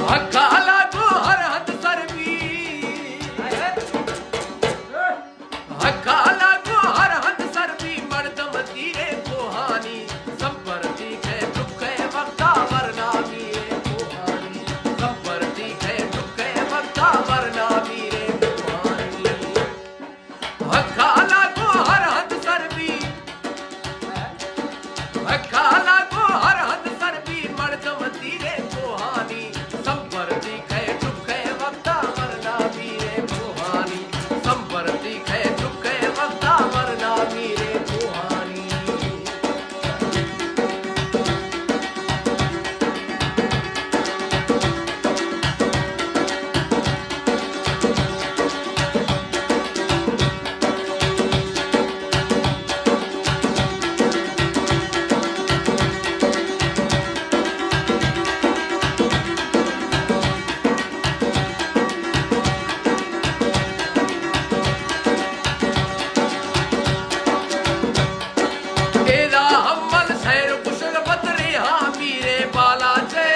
हकाला को हर हद सरबी हकाला को हर हद सरबी मर्दम तीरे कोहानी संपरती है दुख है वक्ता वरना मीरे कोहानी संपरती है दुख है वक्ता वरना मीरे कोहानी हकाला को हर हद सरबी हकाला को हर हद सरबी मर्दम तीरे कोहानी संपरती है दुख है वक्ता वरना मीरे कोहानी संपरती है दुख है वक्ता वरना मीरे कोहानी एदा हम्मल सैर कुशल बतरे हाँ मीरे बाला चे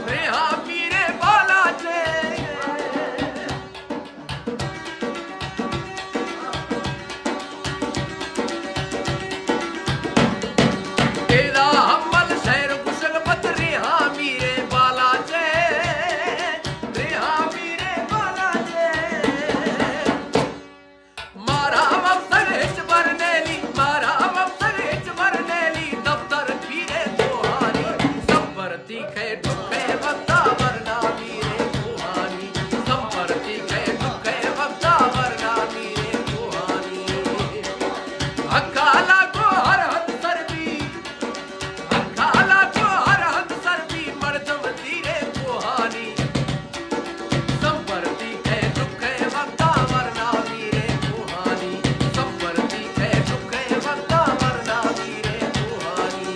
रे हाँ मीरे बाला चे एदा हम्मल सैर कुशल बतरे हाँ मीरे बाला चे रे हाँ मीरे बाला चे मारा अवसर हिच भरनेली मारा अवसर हिच भरनेली दफ्तर पीरे कोहानी संपरती है दुख है वक्ता वरना मीरे कोहानी संपरती है दुख है वक्ता वरना मीरे कोहानी हकाला को हर हद सरबी हकाला को हर हद सरबी मर्दम तीरे कोहानी संपरती है दुख है वक्ता वरना मीरे कोहानी संपरती है दुख है वक्ता वरना मीरे कोहानी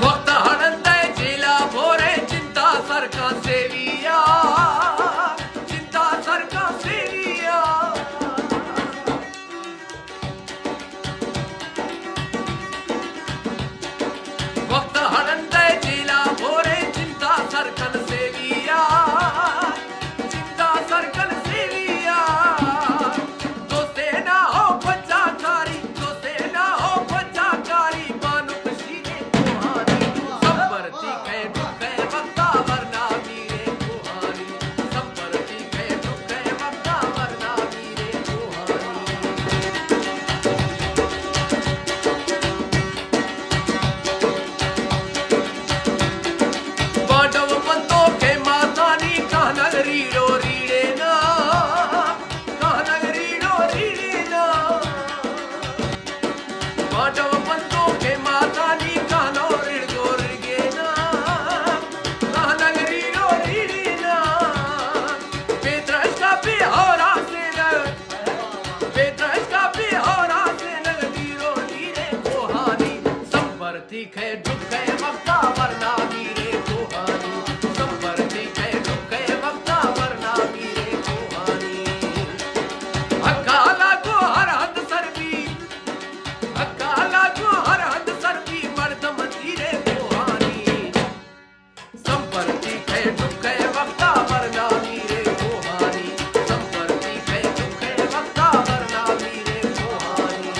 वक्त हणंदे जिला भोरे चिंता सरका सेविया चिंता सरका सेविया वक्त हणंदे जिला भोरे चिंता सरकल सेविया चिंता सरकल सेविया दोस्ते ना हो पंचाकारी दोस्ते ना हो पंचाकारी मानुक शीरे कोहानी संपरती है दुख है वक्ता वरना मीरे कोहानी संपरती है दुख है वक्ता वरना मीरे कोहानी पांडव पंतों के मातानी कहनग रीड़ो रीड़े ना कहनग रीड़ो रीड़े ना पांडव पंतों के मातानी कहनो रीड़ो रीड़े ना कहनग रीड़ो रीड़े ना बेद्रश का भी होरा से नग बेद्रश का भी होरा से नग रीड़ो रीड़े कोहानी संपरती है दुख है वक्ता वरना मीरे कोहानी संपरती है दुख है वक्ता वरना मीरे कोहानी हकाला को हर हद सरबी हकाला को हर हद सरबी मर्दम तीरे कोहानी संपरती है दुख है वक्ता वरना मीरे कोहानी संपरती है दुख है वक्ता वरना मीरे कोहानी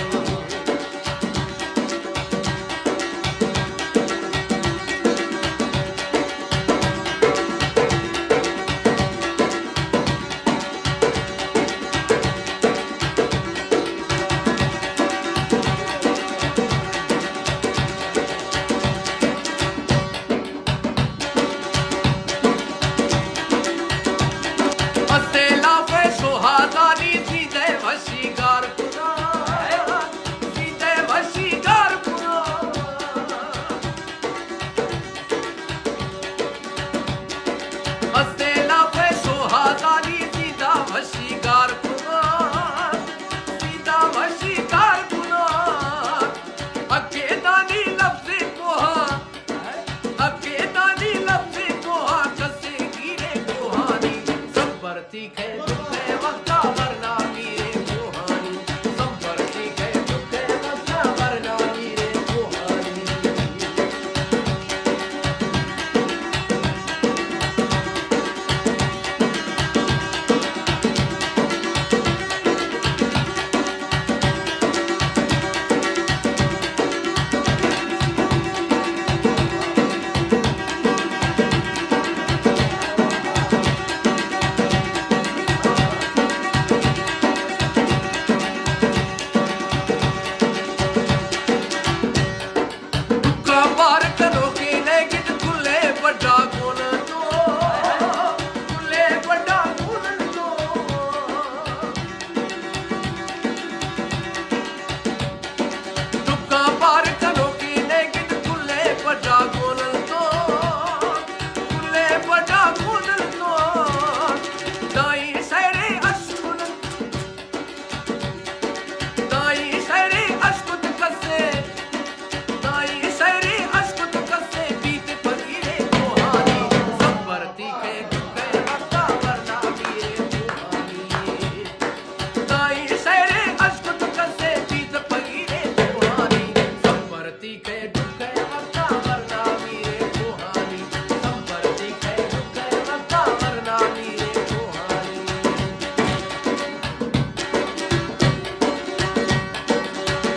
दिखे दुखे वक्ता वरना मीरे कोहानी संबर दिखे दुखे वक्ता वरना मीरे कोहानी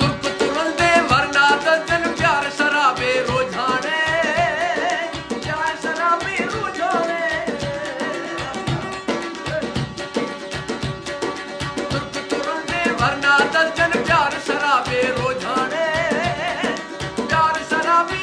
दुख तुरंदे वरना दर्जन प्यार शराबे रोजाने प्यार शराबे रोजाने दुख तुरंदे वरना दर्जन प्यार शराबे रोजाने प्यार शराबी